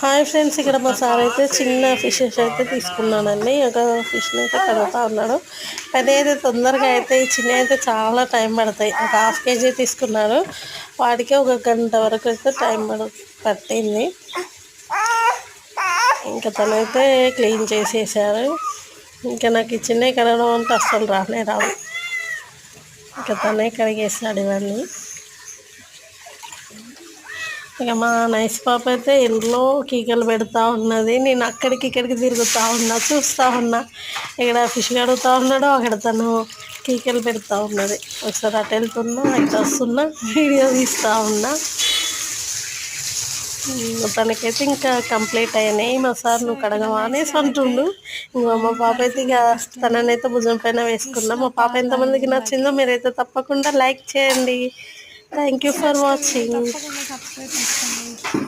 Hi friends, ఇక్కడ మా sir అయితే చిన్న ఫిషెస్ అయితే తీసుకున్నానండి. ఒక ఫిష్ని అయితే కడుగుతా ఉన్నాడు. పెద్ద అయితే తొందరగా అయితే, ఈ చిన్న అయితే చాలా టైం పడతాయి. ఒక హాఫ్ కేజీ తీసుకున్నారు. వాటికి ఒక గంట వరకు అయితే టైం పట్టింది. ఇంకా తనైతే క్లీన్ చేసేసారు. ఇంకా నాకు ఈ చిన్న కడగడం అంటే అస్సలు రానే రావు. ఇంకా తనే కడిగేస్తాడు ఇవన్నీ. ఇక మా నైస్ పాప అయితే ఇంట్లో కీకలు పెడతా ఉన్నది. నేను అక్కడికి ఇక్కడికి తిరుగుతూ ఉన్నా, చూస్తూ ఉన్నా. ఇక్కడ ఫిష్ కడుగుతూ ఉన్నాడు, అక్కడ తను కీకలు పెడతా ఉన్నది. ఒకసారి అటు వెళ్తున్నా, ఇటు వస్తున్నా, వీడియో తీస్తూ ఉన్నా. తనకైతే ఇంకా కంప్లీట్ అయినాయి. మా సార్ నువ్వు కడగవా అనేసి అంటుండు. ఇంకా మా పాప అయితే ఇక తననైతే భుజం పైన వేసుకున్నా. మా పాప ఎంతమందికి నచ్చిందో మీరైతే తప్పకుండా లైక్ చేయండి. Thank you for watching.